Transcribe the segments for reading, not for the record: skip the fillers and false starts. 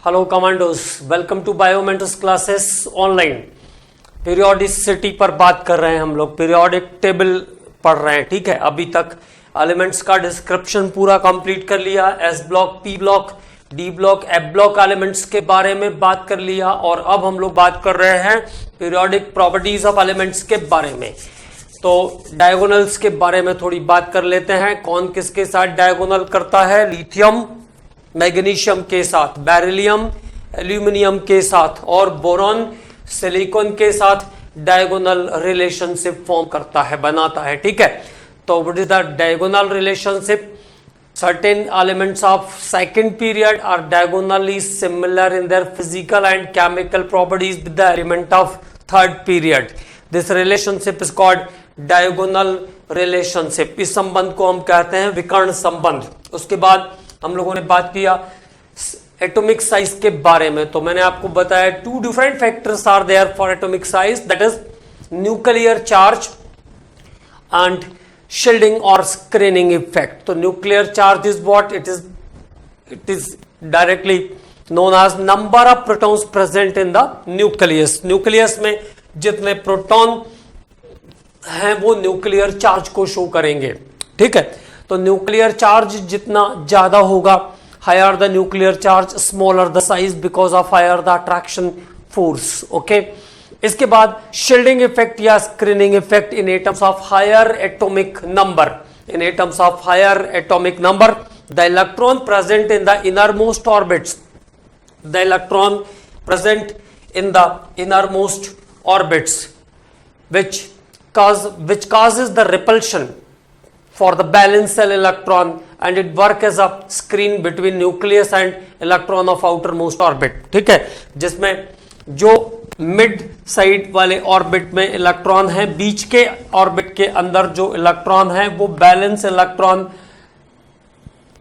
Hello commandos, welcome to Biomentors classes online. Periodicity पर बात कर रहे हैं हम लोग, पीरियोडिक टेबल पढ़ रहे हैं। ठीक है, अभी तक एलिमेंट्स का डिस्क्रिप्शन पूरा कंप्लीट कर लिया, S block, P block, D block, F block elements के बारे में बात कर लिया। और अब हम लोग बात कर रहे हैं पीरियोडिक प्रॉपर्टीज ऑफ एलिमेंट्स के बारे में। तो डायगोनल्स के बारे में थोड़ी बात कर लेते हैं। कौन किसके साथ डायगोनल करता है? लिथियम मैग्नीशियम के साथ, बेरिलियम एल्यूमिनियम के साथ और बोरॉन सिलिकॉन के साथ डायगोनल रिलेशनशिप फॉर्म करता है, बनाता है। ठीक है, तो what is the diagonal relationship? Certain elements of second period are diagonally similar in their physical and chemical properties with the element of third period. This relationship is called diagonal relationship. इस संबंध को हम कहते हैं विकर्ण संबंध। उसके बाद हम लोगों ने बात किया एटॉमिक साइज के बारे में। तो मैंने आपको बताया two different factors are there for atomic size, that is nuclear charge and shielding or screening effect. तो nuclear charge is what? It is directly known as number of protons present in the nucleus. Nucleus में जितने proton हैं वो nuclear charge को show करेंगे। ठीक है, तो न्यूक्लियर चार्ज जितना ज्यादा होगा, higher the nuclear charge smaller the size because of higher the attraction force. Okay, इसके बाद शील्डिंग इफेक्ट या screening effect in atoms of higher atomic number. In atoms of higher atomic number the electron present in the innermost orbits, the electron present in the innermost orbits which causes the repulsion for the valence shell electron and it work as a screen between nucleus and electron of outermost orbit। ठीक है, जिसमें जो mid side वाले orbit में electron है, बीच के orbit के अंदर जो इलेक्ट्रॉन है वो बैलेंस इलेक्ट्रॉन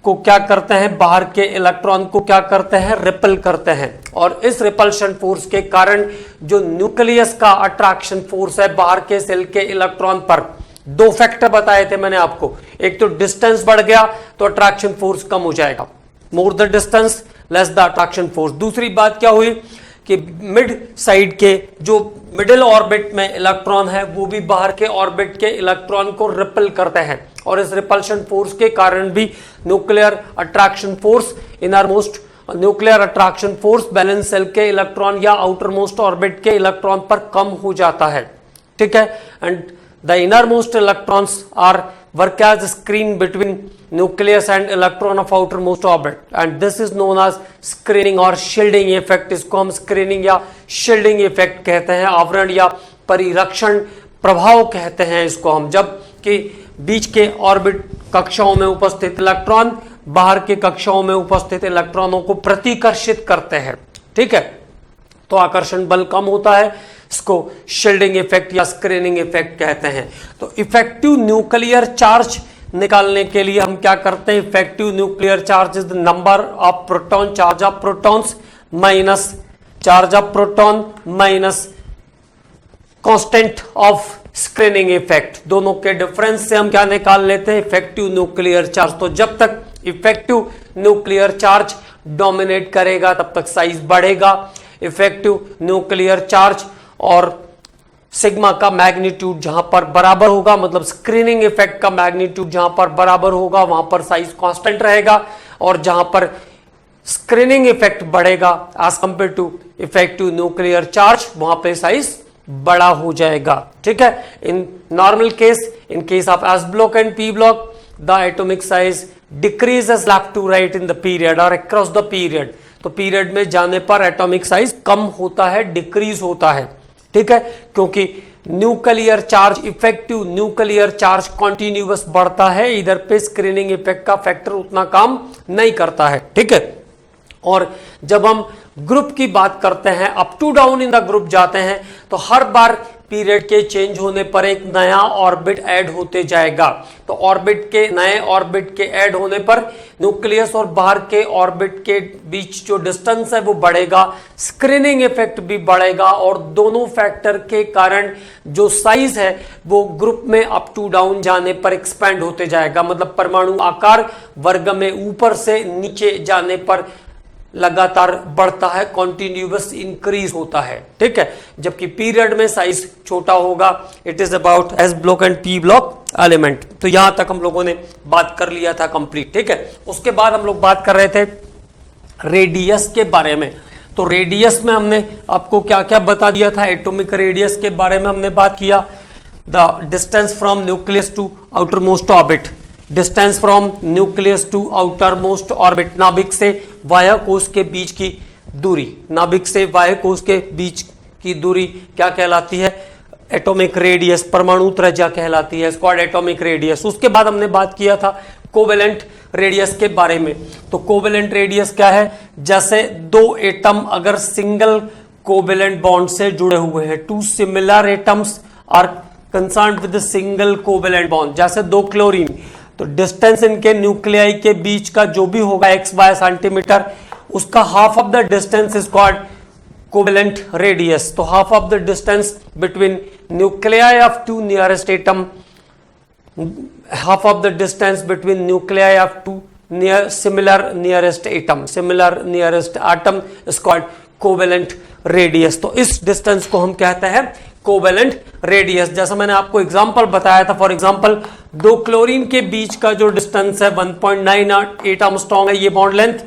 को क्या करते हैं, बाहर के इलेक्ट्रॉन को क्या करते हैं, रिपल करते हैं। और इस रिपल्शन फोर्स के कारण जो न्यूक्लियस का अट्रैक्शन फोर्स है बाहर के सेल के इलेक्ट्रॉन पर, दो फैक्टर बताए थे मैंने आपको। एक तो डिस्टेंस बढ़ गया तो अट्रैक्शन फोर्स कम हो जाएगा, more the distance less the attraction force. दूसरी बात क्या हुई कि मिड साइड के जो मिडिल ऑर्बिट में इलेक्ट्रॉन है वो भी बाहर के ऑर्बिट के इलेक्ट्रॉन को रिपल करते हैं और इस रिपल्शन फोर्स के कारण भी nuclear attraction force, innermost nuclear attraction force valence shell के इलेक्ट्रॉन या आउटर मोस्ट ऑर्बिट के इलेक्ट्रॉन पर कम हो जाता है। ठीक है, and the innermost electrons are work as a screen between nucleus and electron of outermost orbit and this is known as screening or shielding effect। इसको हम screening या shielding effect कहते हैं, आवरण या परिरक्षण प्रभाव कहते हैं इसको हम, जब कि बीच के ऑर्बिट कक्षाओं में उपस्थित इलेक्ट्रॉन बाहर के कक्षाओं में उपस्थित इलेक्ट्रॉनों को प्रतिकर्षित करते हैं। ठीक है, तो आकर्षण बल कम होता है, इसको शील्डिंग इफेक्ट या स्क्रीनिंग इफेक्ट कहते हैं। तो इफेक्टिव न्यूक्लियर चार्ज निकालने के लिए हम क्या करते हैं? Effective nuclear charge is the number of proton, charge of protons minus charge of proton minus constant of screening effect. दोनों के डिफरेंस से हम क्या निकाल लेते हैं? Effective nuclear charge. तो जब तक इफेक्टिव न्यूक्लियर चार्ज डोमिनेट करेगा तब तक साइज बढ़ेगा। इफेक्टिव न्यूक्लियर चार्ज और सिग्मा का मैग्नीट्यूड जहां पर बराबर होगा, मतलब स्क्रीनिंग इफेक्ट का मैग्नीट्यूड जहां पर बराबर होगा वहां पर साइज कांस्टेंट रहेगा और जहां पर स्क्रीनिंग इफेक्ट बढ़ेगा as compare to effective nuclear charge वहां पर साइज बड़ा हो जाएगा। ठीक है, in normal case, in case of s block and p block the atomic size decreases left to right in the period और अक्रॉस द पीरियड। तो period में जाने पर एटॉमिक साइज कम होता है, डिक्रीज होता है। ठीक है, क्योंकि nuclear charge, effective nuclear charge continuous बढ़ता है, इधर पे स्क्रीनिंग इफेक्ट का फैक्टर उतना काम नहीं करता है। ठीक है, और जब हम ग्रुप की बात करते हैं, up to down in the group जाते हैं, तो हर बार पीरियड के चेंज होने पर एक नया ऑर्बिट ऐड होते जाएगा। तो ऑर्बिट के नए ऑर्बिट के ऐड होने पर न्यूक्लियस और बाहर के ऑर्बिट के बीच जो डिस्टेंस है वो बढ़ेगा, स्क्रीनिंग इफेक्ट भी बढ़ेगा और दोनों फैक्टर के कारण जो साइज है वो ग्रुप में अप टू डाउन जाने पर एक्सपेंड होते जाएगा। मतलब परमाणु आकार वर्ग में ऊपर से नीचे जाने पर लगातार बढ़ता है, कॉन्टिन्यूअस इंक्रीज होता है, ठीक है। जबकि पीरियड में साइज छोटा होगा। It is about S block and p block element. तो यहां तक हम लोगों ने बात कर लिया था कंप्लीट, ठीक है। उसके बाद हम लोग बात कर रहे थे रेडियस के बारे में। तो रेडियस में हमने आपको क्या क्या बता दिया था, एटॉमिक रेडियस के बारे में हमने बात किया। The distance from nucleus to outermost orbit, distance from nucleus to outermost orbit, नाभिक से बाह्य कोश के बीच की दूरी, नाभिक से बाह्य कोश के बीच की दूरी क्या कहलाती है, एटॉमिक रेडियस, परमाणु त्रिज्या कहलाती है, स्क्वाड एटॉमिक रेडियस। उसके बाद हमने बात किया था कोवेलेंट रेडियस के बारे में। तो कोवेलेंट रेडियस क्या है, जैसे दो एटम अगर सिंगल कोवेलेंट बॉन्ड से जुड़े हुए हैं, two similar atoms are concerned with single covalent bond, जैसे दो क्लोरीन, तो डिस्टेंस इनके न्यूक्लियाई के बीच का जो भी होगा x/y सेंटीमीटर, उसका half of the distance is called covalent radius. तो half of the distance between nuclei of two nearest atom, half of the distance between nuclei of two similar nearest atom is called covalent radius। तो इस distance को हम कहते हैं covalent radius. जैसा मैंने आपको एग्जांपल बताया था, फॉर एग्जांपल दो क्लोरीन के बीच का जो डिस्टेंस है 1.98 आर्मस्ट्रांग है ये बॉन्ड लेंथ।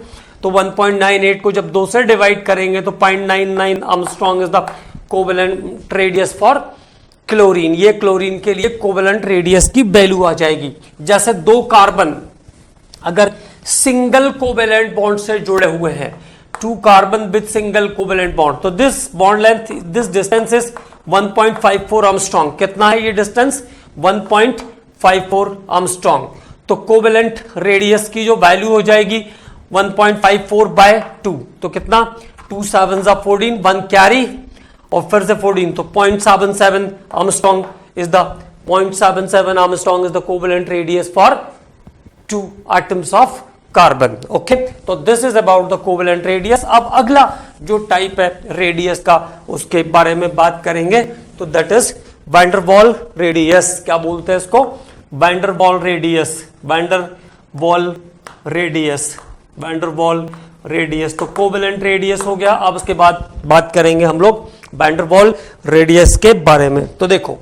तो 1.98 को जब 2 से डिवाइड करेंगे तो 0.99 Armstrong is the covalent radius for chlorine. ये क्लोरीन के लिए कोवेलेंट रेडियस की वैल्यू आ जाएगी। जैसे दो कार्बन अगर सिंगल कोवेलेंट बॉन्ड से जुड़े हुए हैं, two carbon with single covalent bond, तो this bond length, this distance is 1.54 angstrom. कितना है ये डिस्टेंस, 1.54 आर्मस्ट्रांग। तो कोवेलेंट रेडियस की जो वैल्यू हो जाएगी 1.54/2, तो कितना, 2 7 14, 1 कैरी और फिर से 14, तो 0.77 angstrom is the 0.77 angstrom is the covalent radius for 2 atoms of carbon. Okay, तो this is about the covalent radius. अब अगला जो टाइप है रेडियस का उसके बारे में बात करेंगे, तो that is when der Waals radius. क्या बोलते हैं इसको, van der Waals radius, van der Waals radius, van der Waals radius. तो कोवेलेंट रेडियस हो गया। अब उसके बाद बात करेंगे हम लोग वैन डर वाल रेडियस के बारे में। तो देखो,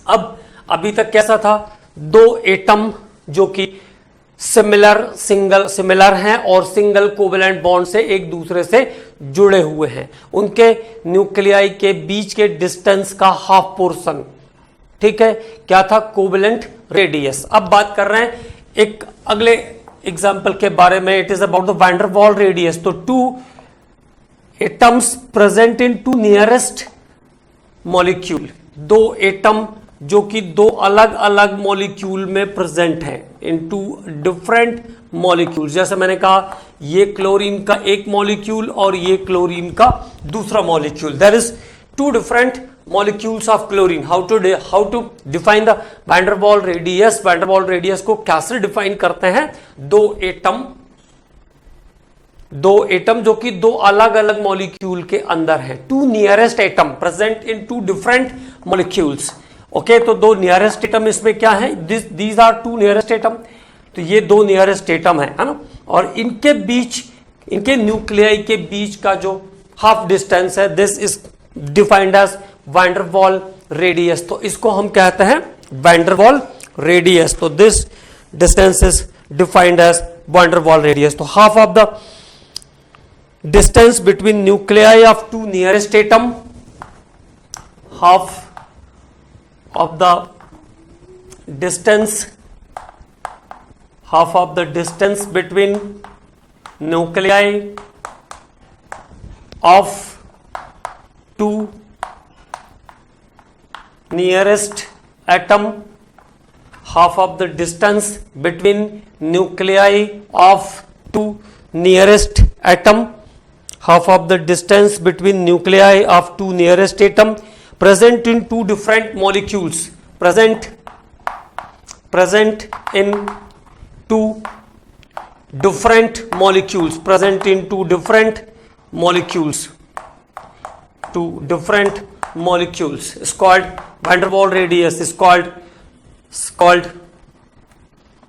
अब अभी तक कैसा था, दो एटम जो कि सिमिलर हैं और सिंगल कोवेलेंट बॉन्ड से एक दूसरे से जुड़े हुए हैं, उनके न्यूक्लियाई के बीच के डिस्टेंस का हाफ पोर्शन, ठीक है, क्या था, कोवेलेंट रेडियस। अब बात कर रहे हैं एक अगले एग्जाम्पल के बारे में। It is about the van der Waals radius. तो two atoms present in two nearest molecule, दो एटम जो कि दो अलग अलग मॉलिक्यूल में प्रेजेंट हैं, इन टू डिफरेंट मॉलिक्यूल। जैसे मैंने कहा ये क्लोरीन का एक मॉलिक्यूल और ये क्लोरीन का दूसरा molecule, there is two different molecules of chlorine. How to define the van der Waals radius. Van der Waals radius को कैसे डिफाइन करते हैं, दो एटम जो कि दो अलग अलग मॉलिक्यूल के अंदर है, two nearest atom present in two different molecules. Okay, तो दो नियरेस्ट एटम इसमें क्या है, these are two nearest atom. तो ये दो नियरेस्ट एटम है ना, और इनके बीच, इनके न्यूक्लियाई के बीच का जो हाफ डिस्टेंस है, this is defined as van der Waals radius. तो इसको हम कहते हैं वैन डर वाल रेडियस। तो this distance is defined as van der Waals radius. तो half of the distance between nuclei of two nearest atom, half of the distance between nuclei of two nearest atom, half of the distance between nuclei of two nearest atom, half of the distance between nuclei of two nearest atom present in two different molecules, present in two different molecules, present in two different molecules is called van der Waal radius, is called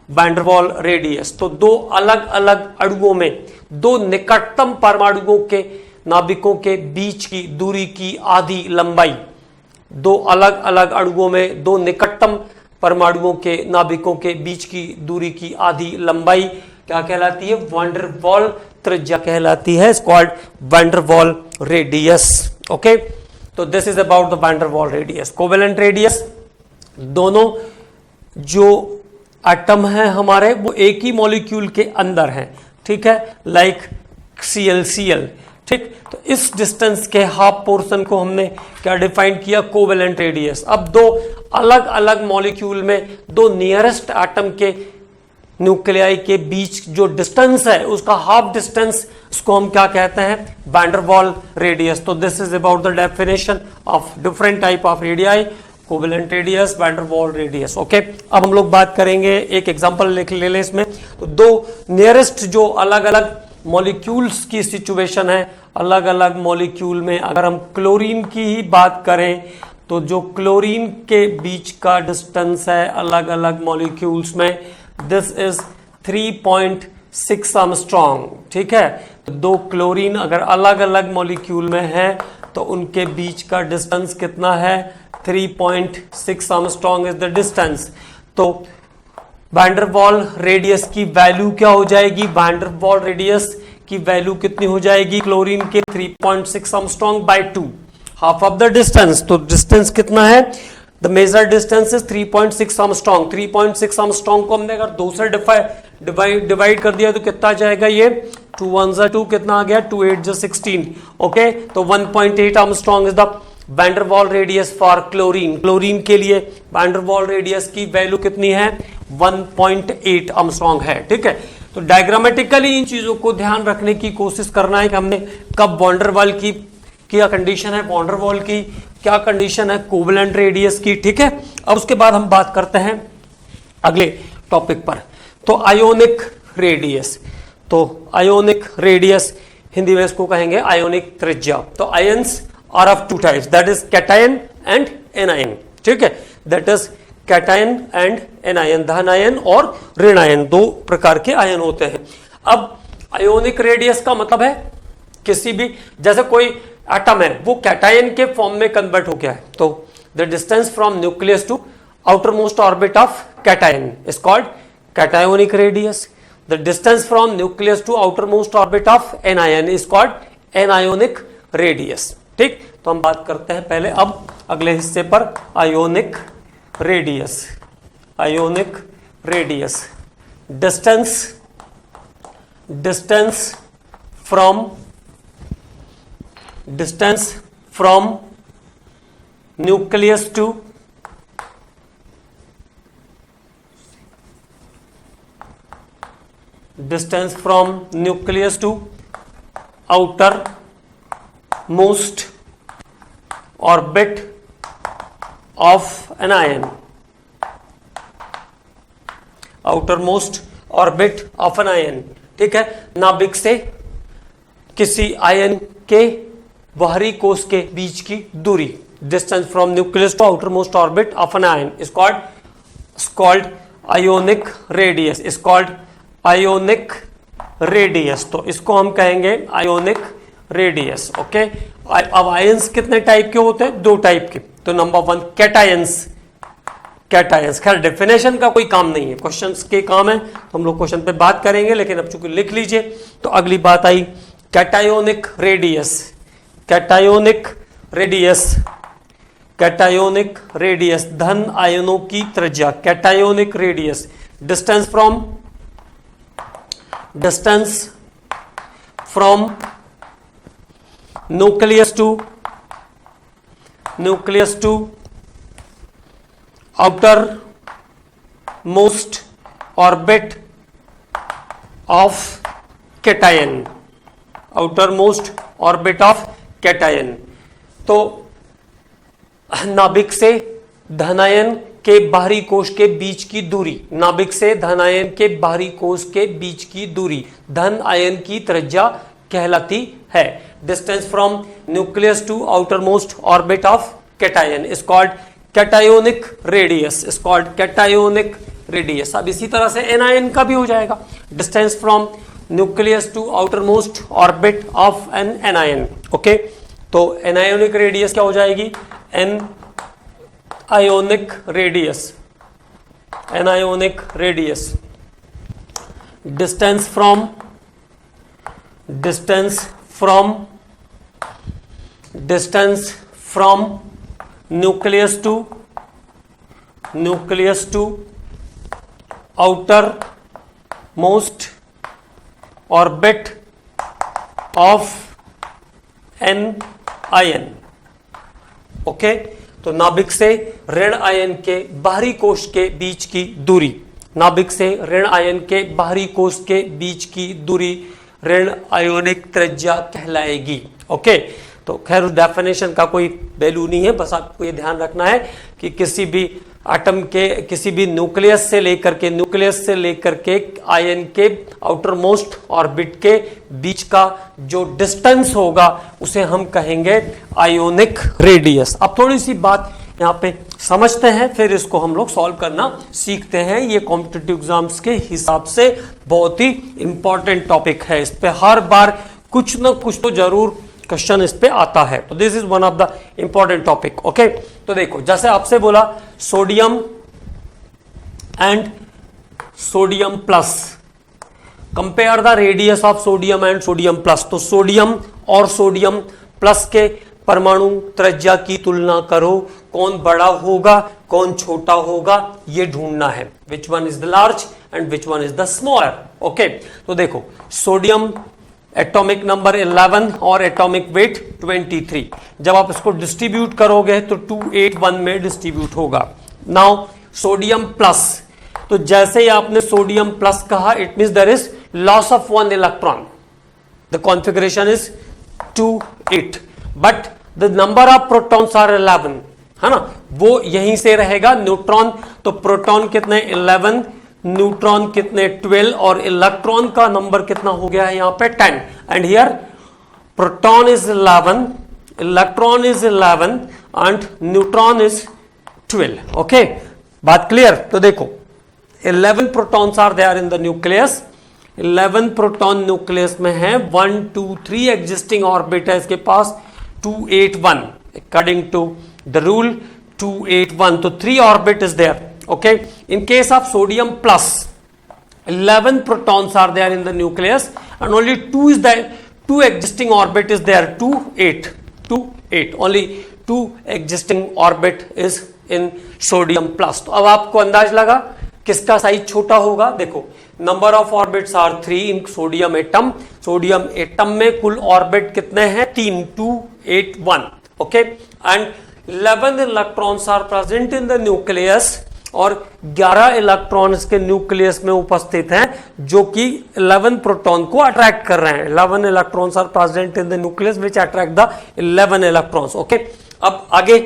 van der Waal radius। तो दो अलग अलग अणुओं में, दो निकटतम परमाणुओं के नाभिकों के बीच की दूरी की आधी लंबाई, दो अलग अलग अणुओं में दो निकटतम परमाणुओं के नाभिकों के बीच की दूरी की आधी लंबाई क्या कहलाती है? वैन डर वाल त्रिज्या कहलाती है, called van der Waals radius. Okay, तो this is about the van der Waals radius. Covalent radius, दोनों जो एटम है हमारे वो एक ही मॉलिक्यूल के अंदर हैं, ठीक है, लाइक Cl, ठीक। तो इस डिस्टेंस के हाफ पोर्शन को हमने क्या डिफाइन किया? Covalent radius. अब दो अलग अलग मॉलिक्यूल में दो नियरेस्ट एटम के न्यूक्लियाई के बीच जो डिस्टेंस है उसका हाफ डिस्टेंस, उसको हम क्या कहते हैं? Van der Waals radius. तो this is about the definition of different type of radii, covalent radius, van der Waals radius. Okay, अब हम लोग बात करेंगे, एक एग्जांपल लिख ले लें इसमें। तो दो नियरेस्ट जो अलग अलग मॉलिक्यूल्स की सिचुएशन है, अलग अलग मॉलिक्यूल में अगर हम क्लोरीन की ही बात करें तो जो क्लोरीन के बीच का डिस्टेंस है अलग अलग मॉलिक्यूल्स में, दिस इज 3.6 आर्मस्ट्रॉन्ग, ठीक है। दो क्लोरीन अगर अलग अलग मॉलिक्यूल में है तो उनके बीच का डिस्टेंस कितना है? 3.6 आर्मस्ट्रॉन्ग इज द डिस्टेंस। तो वैन डर वाल रेडियस की वैल्यू क्या हो जाएगी? वैन डर वाल रेडियस की वैल्यू कितनी हो जाएगी? क्लोरीन के 3.6 angstrom by 2, half of the distance. तो डिस्टेंस कितना है? The major distance is 3.6 angstrom. 3.6 angstrom को हमने अगर 2 से डिवाइड कर दिया तो कितना आ जाएगा? ये 2 1 2, कितना आ गया? 2 8 16। ओके, तो 1.8 Armstrong is the van der Waals radius for chlorine. Chlorine के लिए वैन डर वाल रेडियस की वैल्यू कितनी है? 1.8 आर्मस्ट्रॉन्ग है, ठीक है। तो डायग्रामेटिकली इन चीजों को ध्यान रखने की कोशिश करना है कि हमने कब वैन डर वाल की क्या कंडीशन है, वैन डर वाल की क्या कंडीशन है कोवेलेंट रेडियस की, ठीक है। अब उसके बाद हम बात करते हैं अगले टॉपिक पर। तो आयोनिक रेडियस, तो आयोनिक रेडियस हिंदी में इसको कहेंगे आयोनिक त्रिज्या। तो ions are of two types, that is cation and anion, ठीक है। That is cation and anion, धन आयन और ऋण आयन, दो प्रकार के आयन होते हैं। अब आयोनिक रेडियस का मतलब है किसी भी, जैसे कोई एटम है वो कैटायन के फॉर्म में कन्वर्ट हो गया है, तो the distance from nucleus to outermost orbit of cation is called cationic radius. The distance from nucleus to outermost orbit of anion is called anionic radius, ठीक। तो हम बात करते हैं पहले अब अगले हिस्से पर, ionic radius. Ionic radius, distance from nucleus to outer most orbit of an ion, outermost orbit of an ion, ठीक है। नाभिक से किसी आयन के बाहरी कोश के बीच की दूरी, distance from nucleus to outermost orbit of an ion is called ionic radius, is called ionic radius. तो इसको हम कहेंगे आयोनिक रेडियस, ओके। अब आयंस कितने टाइप के होते हैं? 2 टाइप के। तो नंबर 1 कैटायंस, खैर डेफिनेशन का कोई काम नहीं है, क्वेश्चंस के काम है, तो हम लोग क्वेश्चन पे बात करेंगे, लेकिन अब चूंकि लिख लीजिए। तो अगली बात आई कैटायोनिक रेडियस, धन आयनों की त्रिज्या, cationic radius, distance from nucleus to outer most orbit of cation, outermost orbit of cation। तो नाभिक से धनायन के बाहरी कोश के बीच की दूरी, नाभिक से धनायन के बाहरी कोश के बीच की दूरी धन आयन की त्रिज्या कहलाती है। Distance from nucleus to outermost orbit of cation is called cationic radius, अब इसी तरह से एनायन का भी हो जाएगा। Distance from nucleus to outermost orbit of an anion. Okay, तो एनायोनिक रेडियस क्या हो जाएगी? An ionic radius, anionic radius, distance from nucleus to outermost orbit of an ion। Okay, तो नाभिक से ऋण आयन के बाहरी कोश के बीच की दूरी, नाभिक से ऋण आयन के बाहरी कोश के बीच की दूरी ऋण आयोनिक त्रिज्या कहलाएगी। ओके, तो खैर डेफिनेशन का कोई वैल्यू नहीं है, बस आपको ये ध्यान रखना है कि किसी भी एटम के, किसी भी न्यूक्लियस से लेकर के आयन के आउटर मोस्ट ऑर्बिट के बीच का जो डिस्टेंस होगा उसे हम कहेंगे आयोनिक रेडियस। अब थोड़ी सी बात यहाँ पे समझते हैं, फिर इसको हम लोग सॉल्व करना सीखते हैं। ये कॉम्पिटिटिव एग्जाम्स के हिसाब से बहुत ही इंपॉर्टेंट टॉपिक है, इस पे हर बार कुछ ना कुछ तो जरूर क्वेश्चन इस पे आता है, तो this is one of the important topic. Okay, तो देखो जैसे आपसे बोला sodium and sodium plus, compare the radius of sodium and sodium plus. तो सोडियम और सोडियम प्लस के परमाणु त्रिज्या की तुलना करो, कौन बड़ा होगा कौन छोटा होगा ये ढूंढना है। Which one is the large and which one is the smaller. Okay, तो देखो सोडियम एटॉमिक नंबर 11 और एटॉमिक वेट 23, जब आप इसको डिस्ट्रीब्यूट करोगे तो 281 में डिस्ट्रीब्यूट होगा। नाउ सोडियम प्लस, तो जैसे ही आपने सोडियम प्लस कहा it means there is loss of 1 electron, the configuration is 2-8, but the number of protons are 11, है ना, वो यहीं से रहेगा। न्यूट्रॉन, तो प्रोटॉन कितने 11, न्यूट्रॉन कितने 12 और इलेक्ट्रॉन का नंबर कितना हो गया है यहाँ पे 10। And here proton is 11, electron is 11 and neutron is 12। Okay, बात क्लियर? तो देखो 11 protons are there in the nucleus, 11 proton nucleus में है, 1 2 3 एग्जिस्टिंग ऑर्बिट है इसके पास 281 अकॉर्डिंग टू द रूल 281, तो 3 orbit is there. Okay, in case of sodium plus 11 protons are there in the nucleus and only 2 is there, 2 existing orbit is there, 2-8 only 2 existing orbit is in sodium plus। तो अब आपको अंदाज लगा किसका size छोटा होगा। देखो number of orbits are 3 in sodium atom, sodium atom में कुल ऑर्बिट कितने हैं 3, 281। Okay, and 11 electrons are present in the nucleus और 11 इलेक्ट्रॉन इसके न्यूक्लियस में उपस्थित हैं जो कि 11 प्रोटॉन को अट्रैक्ट कर रहे हैं। 11 electrons are present in the nucleus which attract the 11 electrons. Okay, अब आगे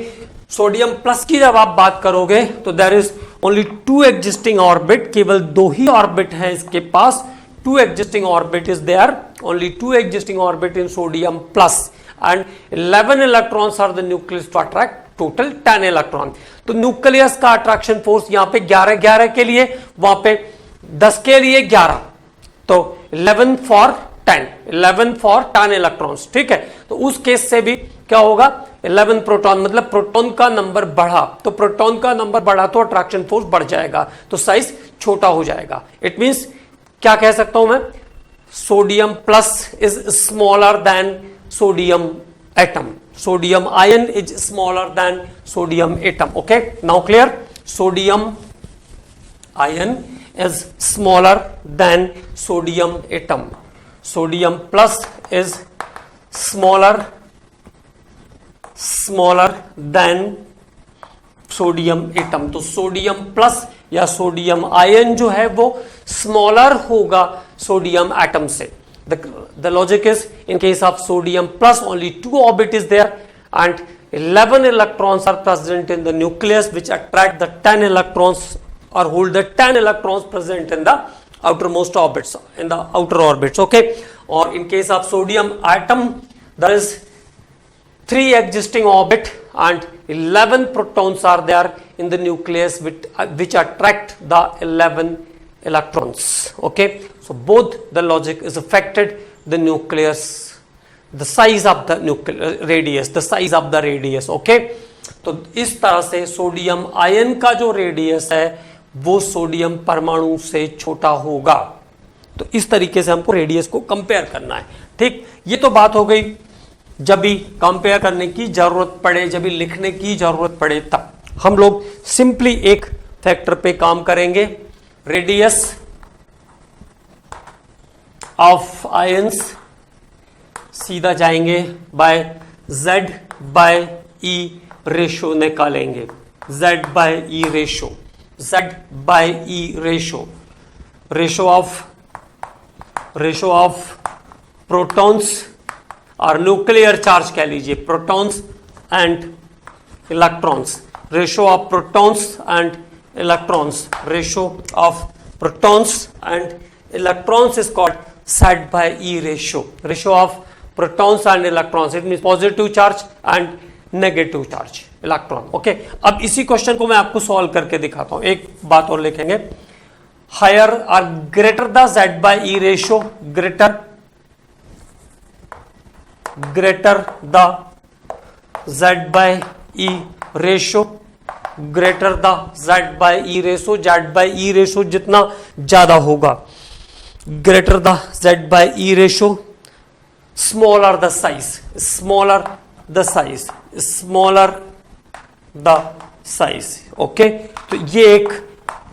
सोडियम प्लस की जब आप बात करोगे तो there is only 2 existing orbit, केवल 2 ही ऑर्बिट है इसके पास, 2 existing orbit is there, only 2 existing orbit in sodium plus and 11 electrons are the nucleus to attract total 10 electron. तो न्यूक्लियस का अट्रैक्शन फोर्स यहां पे 11 के लिए, वहां पे 10 के लिए 11, तो 11 फॉर 10 इलेक्ट्रॉन्स। ठीक है, तो उस केस से भी क्या होगा 11 प्रोटॉन, मतलब प्रोटॉन का नंबर बढ़ा, तो प्रोटॉन का नंबर बढ़ा तो अट्रैक्शन फोर्स बढ़ जाएगा, तो साइज छोटा हो जाएगा। इट मींस क्या कह सकता हूं मैं, sodium plus is smaller than sodium atom, sodium ion is smaller than sodium atom. Okay, now clear? Sodium ion is smaller than sodium atom, sodium plus is smaller than sodium atom। तो sodium plus या sodium ion जो है वो smaller होगा sodium atom से। The logic is in case of sodium plus only 2 orbit is there and 11 electrons are present in the nucleus which attract the 10 electrons or hold the 10 electrons present in the outermost orbits, in the outer orbits। Okay, or in case of sodium atom there is 3 existing orbit and 11 protons are there in the nucleus which attract the 11 electrons. Okay, so both the logic is affected the nucleus, the size of the nuclear radius, the size of the radius. Okay, तो इस तरह से sodium ion का जो radius है वो sodium परमाणु से छोटा होगा। तो इस तरीके से हमको रेडियस को कंपेयर करना है। ठीक, ये तो बात हो गई जब भी कंपेयर करने की जरूरत पड़े, जब भी लिखने की जरूरत पड़े तब हम लोग सिंपली एक फैक्टर पे काम करेंगे, रेडियस ऑफ आयंस, सीधा जाएंगे by Z by E ratio निकालेंगे, Z by E ratio, Z by E ratio, ratio of protons और न्यूक्लियर चार्ज कह लीजिए, protons and electrons, ratio of protons and electrons, ratio of protons and electrons is called Z by E ratio, ratio of protons and electrons. It means positive charge and negative charge electron. Okay, अब इसी question को मैं आपको solve करके दिखाता हूं। एक बात और लिखेंगे, हायर और greater the Z by E ratio, greater the Z by E ratio, greater the Z by E ratio, Z by E ratio जितना ज्यादा होगा, greater the Z by E ratio, smaller the size, smaller the size, smaller the size. Okay, तो ये एक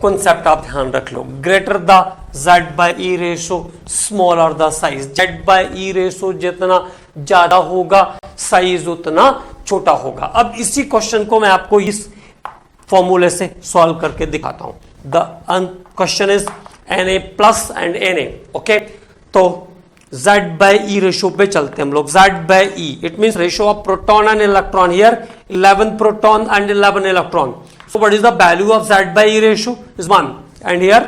concept आप ध्यान रख लो, greater the Z by E ratio, smaller the size, Z by E ratio जितना ज्यादा होगा साइज उतना छोटा होगा। अब इसी क्वेश्चन को मैं आपको इस फॉर्मूले से सॉल्व करके दिखाता हूं। The question is Na plus and Na। Okay, तो Z बाय E रेशो पे चलते हैं हम लोग, Z by E, it means ratio of proton and electron, here 11 proton and 11 electron, so what is the value of Z by E ratio is 1 and here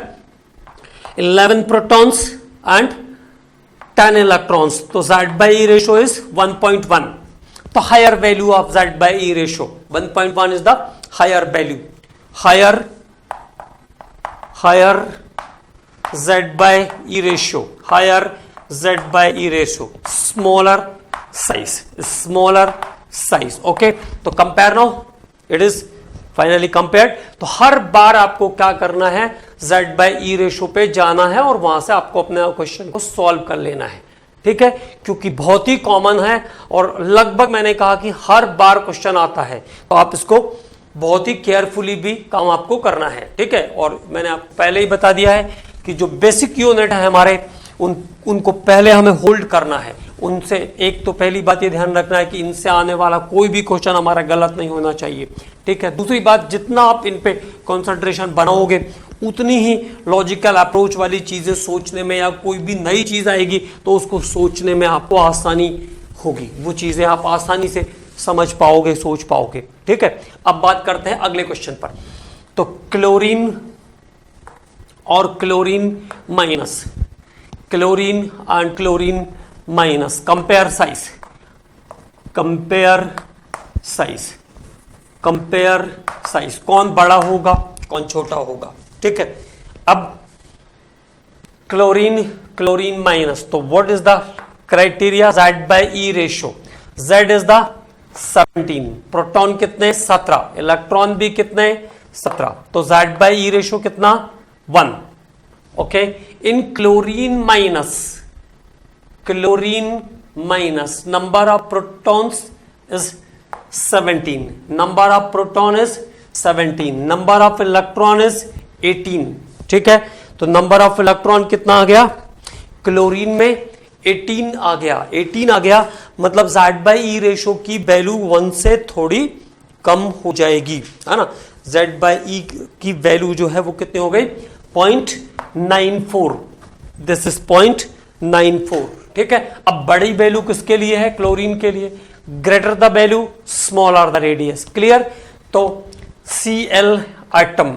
11 protons and 10 electrons, तो Z by E ratio is 1.1, तो higher value of Z by E ratio 1.1 is the higher value, higher Z by E ratio, higher Z by E ratio, smaller size. Okay, तो compare now, it is finally compared। तो हर बार आपको क्या करना है, Z by E ratio पे जाना है और वहां से आपको अपने क्वेश्चन को सॉल्व कर लेना है। ठीक है, क्योंकि बहुत ही कॉमन है और लगभग मैंने कहा कि हर बार क्वेश्चन आता है, तो आप इसको बहुत ही केयरफुली भी काम आपको करना है। ठीक है, और मैंने आपको पहले ही बता दिया है कि जो बेसिक यूनिट है हमारे उनको पहले हमें होल्ड करना है। उनसे एक तो पहली बात ये ध्यान रखना है कि इनसे आने वाला कोई भी क्वेश्चन हमारा गलत नहीं होना चाहिए। ठीक है, दूसरी बात, जितना आप इन पे कंसंट्रेशन बनाओगे उतनी ही लॉजिकल अप्रोच वाली चीजें सोचने में, या कोई भी नई चीज आएगी तो उसको सोचने में आपको आसानी होगी, वो चीजें आप आसानी से समझ पाओगे, सोच पाओगे। ठीक है, अब बात करते हैं अगले क्वेश्चन पर। तो क्लोरीन और chlorine minus, chlorine and chlorine minus, compare size, कौन बड़ा होगा कौन छोटा होगा। ठीक है, अब क्लोरीन माइनस, तो what is the criteria, Z by E ratio, Z is the 17, proton कितने 17, इलेक्ट्रॉन भी कितने 17, तो Z बाय E रेशो कितना 1। Okay, in chlorine minus number of protons is 17, number of proton is 17, number of electron is 18। ठीक है, तो number of electron कितना आ गया, क्लोरीन में 18 आ गया, मतलब Z बाय E रेशो की वैल्यू 1 से थोड़ी कम हो जाएगी, है ना। Z बाय E की वैल्यू जो है वो कितनी हो गई, 0.94, दिस इज 0.94। ठीक है, अब बड़ी वैल्यू किसके लिए है, क्लोरीन के लिए, greater the value smaller the radius. Clear, तो Cl atom,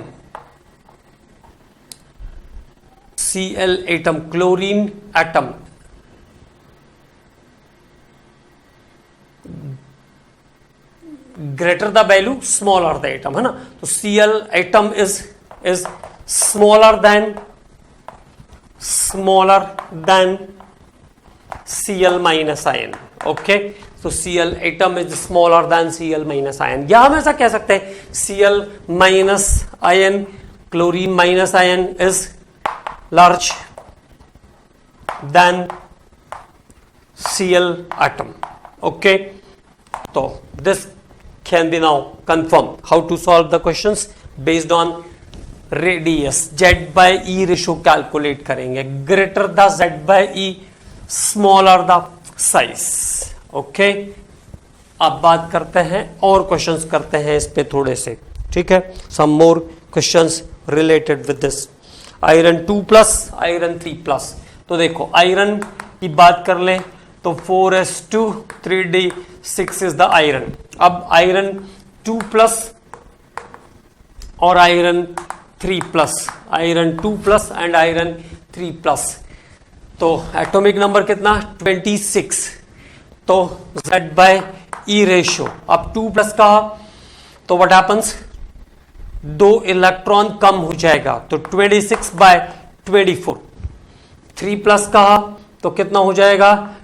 chlorine atom, greater the value smaller the atom, है ना। तो Cl atom is smaller than smaller than Cl minus ion. Okay, so Cl atom is smaller than Cl minus ion. या हम ऐसा कह सकते हैं Cl minus ion, chlorine minus ion is large than Cl atom. Okay, so this can be now confirmed. How to solve the questions based on radius. Z by E ratio calculate करेंगे. Greater the Z by E, smaller the size. Okay, अब बात करते हैं और questions करते हैं इस पे थोड़े से. ठीक है, some more questions related with this. Iron 2 plus, iron 3 plus. तो देखो आयरन की बात कर लें तो 4s2 3d6 is the iron. अब आयरन 2 प्लस और iron 3 plus, iron 2 plus and iron 3 plus. तो एटॉमिक नंबर कितना 26. तो Z बाय E रेशियो. अब 2 प्लस का तो व्हाट हैपन्स, 2 इलेक्ट्रॉन कम हो जाएगा तो 26 बाय 24. 3 प्लस का तो कितना हो जाएगा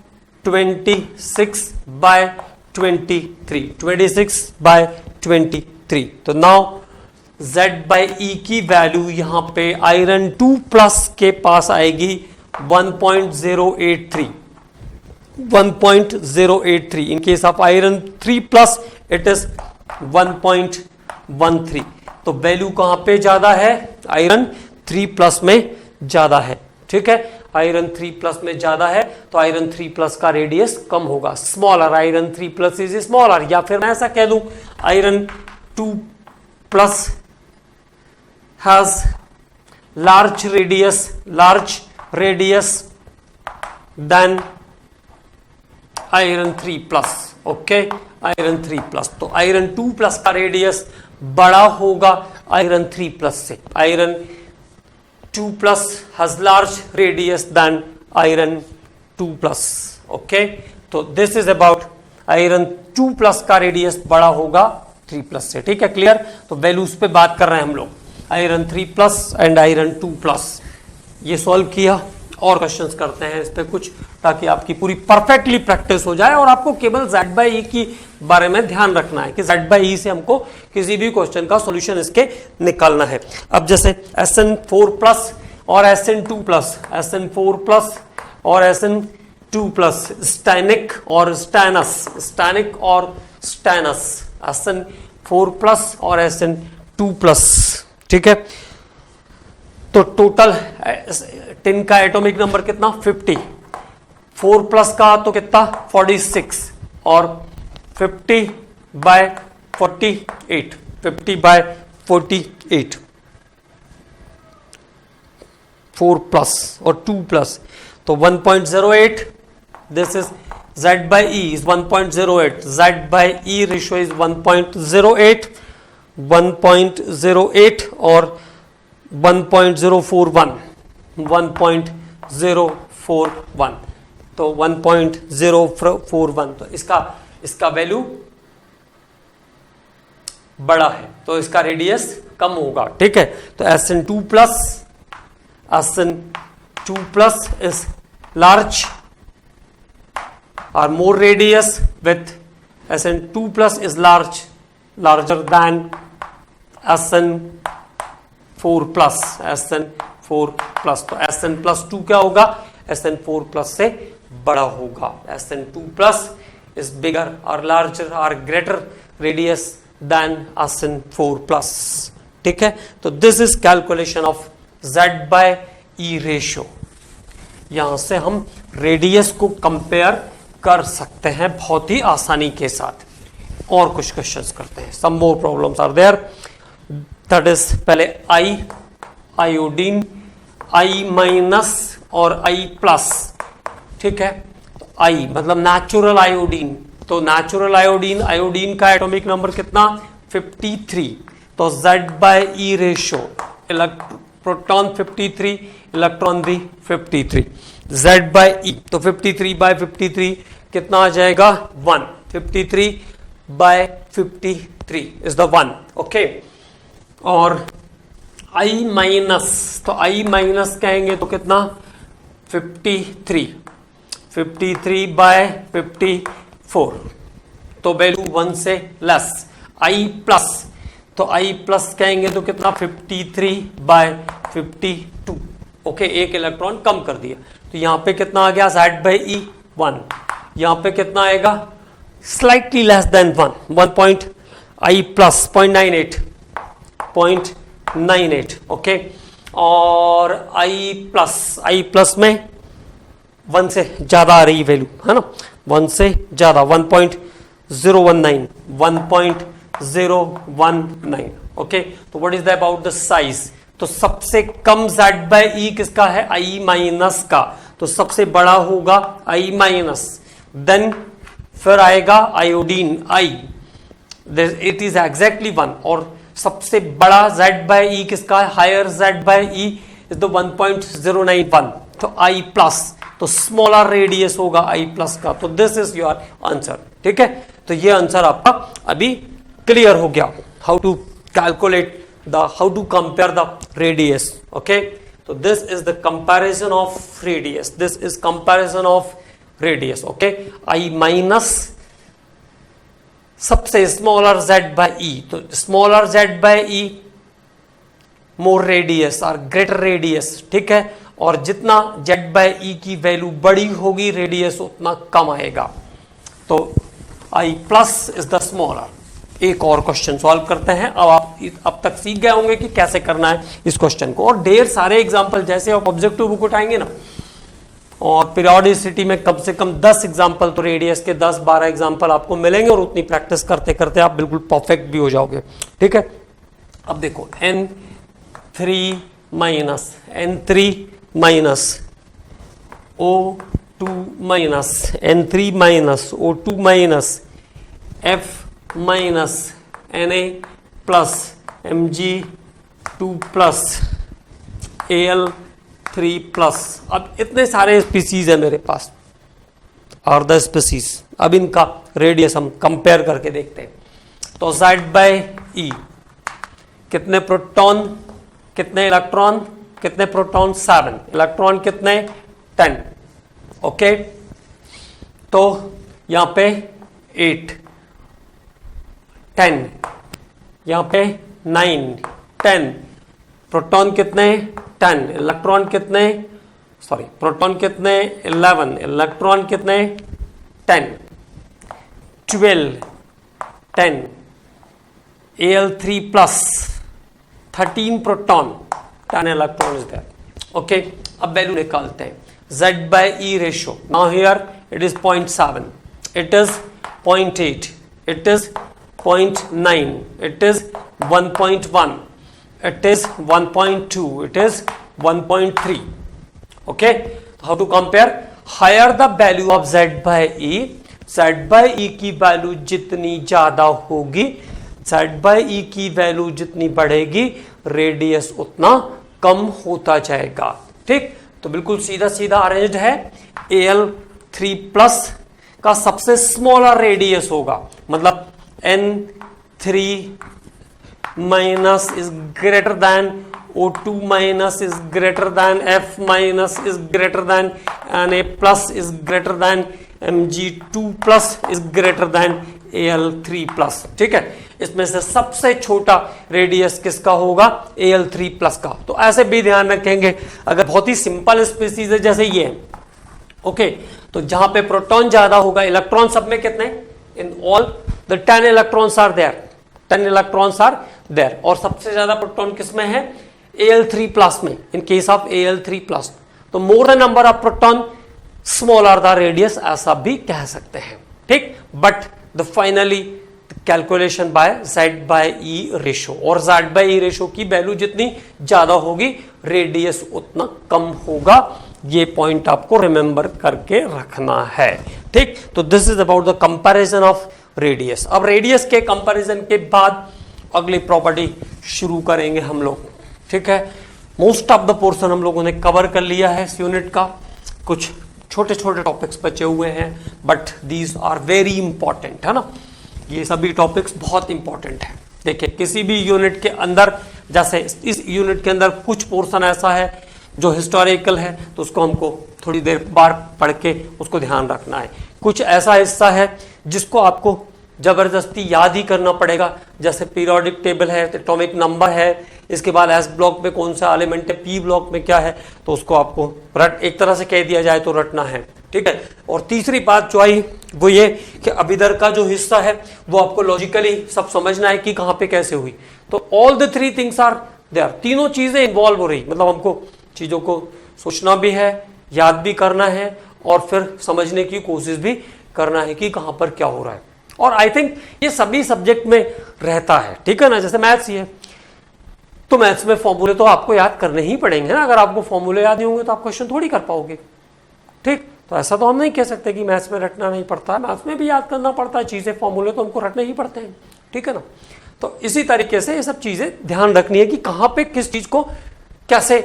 26 बाय 23. 26 बाय 23. तो नाउ Z बाई E की वैल्यू यहां पे आयरन 2 प्लस के पास आएगी 1.083. 1.083. इन case of iron 3 plus it is 1.13. तो वैल्यू कहां पे ज्यादा है, आयरन 3 प्लस में ज्यादा है. ठीक है, आयरन 3 प्लस में ज्यादा है तो आयरन 3 प्लस का रेडियस कम होगा, smaller. Iron 3 plus is smaller. या फिर मैं ऐसा कह दूं iron 2 plus has large radius than iron 3 plus. Okay, iron 3 plus. तो iron 2 plus का रेडियस बड़ा होगा iron 3 plus से. iron 2 plus has large radius than iron 2 plus. Okay, तो this is about iron 2 plus का रेडियस बड़ा होगा 3 plus से. ठीक है, क्लियर. तो वैल्यूज पे बात कर रहे हैं हम लोग, iron 3 plus and iron 2 plus. ये सॉल्व किया और क्वेश्चंस करते हैं इस पे कुछ, ताकि आपकी पूरी परफेक्टली प्रैक्टिस हो जाए और आपको केवल Z बाई ई की बारे में ध्यान रखना है कि Z बाई ई से हमको किसी भी क्वेश्चन का सॉल्यूशन इसके निकालना है. अब जैसे SN4 प्लस और SN2 प्लस, SN4 प्लस और SN2 प्लस, स्टैनिक और स्टैनस, स्टैनिक और स्टैनस, SN4 प्लस और SN2 प्लस. ठीक है, तो टोटल टिन का एटॉमिक नंबर कितना 50. 4 प्लस का तो कितना 46 और 50 बाय 48. 50 बाय 48. 4 प्लस और 2 प्लस तो 1.08. This is Z by E is 1.08. Z by E ratio is 1.08. 1.08 और 1.041. 1.041. तो 1.041. तो इसका वैल्यू बड़ा है तो इसका रेडियस कम होगा. ठीक है, तो SN2 plus is large or more radius with SN2 plus is larger than SN4 plus. SN4 plus. तो SN plus 2 क्या होगा, SN4 plus से बड़ा होगा. SN2 plus is bigger or larger or greater radius than SN4 plus. ठीक है, तो this is calculation of Z by E ratio. यहां से हम रेडियस को कंपेयर कर सकते हैं बहुत ही आसानी के साथ. और कुछ क्वेश्चंस करते हैं. Some more problems are there. That is पहले आयोडीन, I माइनस और I प्लस. ठीक है, तो I मतलब नेचुरल आयोडीन. तो नेचुरल आयोडीन का एटॉमिक नंबर कितना 53. तो Z by E ratio, proton 53, electron भी 53. Z बाय E तो 53 बाय 53 कितना आ जाएगा 1. 53 बाय 53 इज द 1. ओके, और I माइनस, तो I माइनस कहेंगे तो कितना 53 बाय 54, तो वैल्यू 1 से लेस। आई प्लस, तो आई प्लस कहेंगे तो कितना 53 बाय 52, ओके, एक इलेक्ट्रॉन कम कर दिया। तो यहां पे कितना आ गया Z बाई ई 1, यहां पे कितना आएगा स्लाइटली लेस देन 1 आई प्लस 0.98, ओके। और आई प्लस में 1 से ज्यादा आ रही वैल्यू है ना, 1 से ज्यादा 1.019, ओके। तो what is the about the size, तो सबसे कम Z बाई ई किसका है, आई माइनस का, तो सबसे बड़ा होगा आई माइनस, देन फिर आएगा iodine I, it is exactly 1, और सबसे बड़ा Z बाई ई किसका है, higher Z by E is the 1.091, तो आई प्लस, तो स्मॉलर रेडियस होगा आई प्लस का, तो दिस इज योर आंसर, ठीक है। तो ये आंसर आपका अभी क्लियर हो गया, how to calculate how to compare the radius, okay। so this is the comparison of radius, okay। I minus सबसे smaller Z by E, तो smaller Z by E more radius or greater radius, ठीक है, और जितना Z by E की value बड़ी होगी radius उतना कम आएगा, तो I plus is the smaller। एक और क्वेश्चन सॉल्व करते हैं। अब तक सीख गए होंगे कि कैसे करना है इस क्वेश्चन को, और ढेर सारे एग्जांपल जैसे आप ऑब्जेक्टिव बुक उठाएंगे ना, और पीरियोडिसिटी में कम से कम 10 एग्जांपल, तो रेडियस के 10-12 एग्जांपल आपको मिलेंगे, और उतनी प्रैक्टिस करते करते आप बिल्कुल परफेक्ट भी हो जाओगे, ठीक है। अब देखो N3 minus O2 minus N3 minus O2 minus F minus Na plus Mg2 plus Al3 plus. अब इतने सारे स्पीसीज है मेरे पास, और द स्पीसीज, अब इनका रेडियस हम कंपेयर करके देखते हैं। तो Z बाई ई कितने प्रोटॉन कितने इलेक्ट्रॉन, कितने प्रोटॉन 7, इलेक्ट्रॉन कितने 10, ओके। तो यहां पे 8 10, यहां पे 9 10, प्रोटॉन कितने 10, इलेक्ट्रॉन कितने, सॉरी प्रोटॉन कितने 11, इलेक्ट्रॉन कितने 10, 12 10, Al3 plus 13 proton 10 electron is there, okay. अब वैल्यू निकालते हैं। Z by E ratio, now here it is 0.7, it is 0.8, it is 0.9, it is 1.1, it is 1.2, it is 1.3, okay। how to compare, higher the value of Z by E, Z by E की value जितनी ज्यादा होगी, Z by E की value जितनी बढ़ेगी, radius उतना कम होता जाएगा, ठीक। तो बिल्कुल सीधा सीधा अरेंज्ड है। Al3 प्लस का सबसे स्मॉलर रेडियस होगा, मतलब N3 minus is greater than O2 minus is greater than F minus is greater than Na plus is greater than Mg2 plus is greater than Al3 plus, ठीक है। इसमें से सबसे छोटा रेडियस किसका होगा, Al3 प्लस का। तो ऐसे भी ध्यान रखेंगे, अगर बहुत ही सिंपल स्पीसीज है जैसे ये, ओके, तो जहां पे प्रोटॉन ज्यादा होगा, इलेक्ट्रॉन सब में कितने, in all the 10 electrons are there, 10 electrons are there, और सबसे ज्यादा प्रोटॉन किसमें है, Al3 प्लस में, इन केस ऑफ Al3 प्लस। तो more the number of proton smaller the radius, ऐसा भी कह सकते हैं, ठीक। But the finally calculation by Z by E ratio, और Z बाय E रेशियो की वैल्यू जितनी ज्यादा होगी, रेडियस उतना कम होगा, ये पॉइंट आपको रिमेंबर करके रखना है, ठीक। तो this is about the comparison of radius. अब रेडियस के कंपैरिजन के बाद अगली प्रॉपर्टी शुरू करेंगे हम लोग, ठीक है। मोस्ट ऑफ द पोर्शन हम लोगों ने कवर कर लिया है इस यूनिट का, कुछ छोटे छोटे टॉपिक्स बचे हुए हैं, but these are very important, है ना। ये सभी टॉपिक्स बहुत इंपॉर्टेंट है। देखिए किसी भी यूनिट के अंदर, जैसे इस यूनिट के अंदर कुछ पोर्शन ऐसा है जो हिस्टोरिकल है तो उसको हमको थोड़ी देर बार पढ़ के उसको ध्यान रखना है। कुछ ऐसा हिस्सा है जिसको आपको जबरदस्ती याद ही करना पड़ेगा, जैसे पीरियोडिक टेबल है, एटॉमिक नंबर है, इसके बाद एस ब्लॉक में कौन सा एलिमेंट है, पी ब्लॉक में क्या है, तो उसको आपको एक तरह से कह दिया जाए तो रटना है, ठीक है। और तीसरी बात जो आई वो ये कि अब इधर का जो हिस्सा है वो आपको लॉजिकली सब समझना है कि कहाँ पे कैसे हुई। तो all the three things are there, तीनों चीजें इन्वॉल्व हो रही, मतलब हमको चीजों को सोचना भी है, याद भी करना है और फिर समझने की कोशिश भी करना है कि कहाँ पर क्या हो रहा है। और आई थिंक ये सभी सब्जेक्ट में रहता है, ठीक है ना। जैसे मैथ्स ही है तो मैथ्स में फॉर्मूले तो आपको याद करने ही पड़ेंगे ना, अगर आपको फॉर्मूले याद नहीं होंगे तो आप क्वेश्चन थोड़ी कर पाओगे, ठीक। तो ऐसा तो हम नहीं कह सकते कि मैथ्स में रटना नहीं पड़ता है, मैथ्स में भी याद करना पड़ता है चीजें, फॉर्मूले तो हमको रटने ही पड़ते हैं, ठीक है ना। तो इसी तरीके से ये सब चीजें ध्यान रखनी है कि कहाँ पे किस चीज को कैसे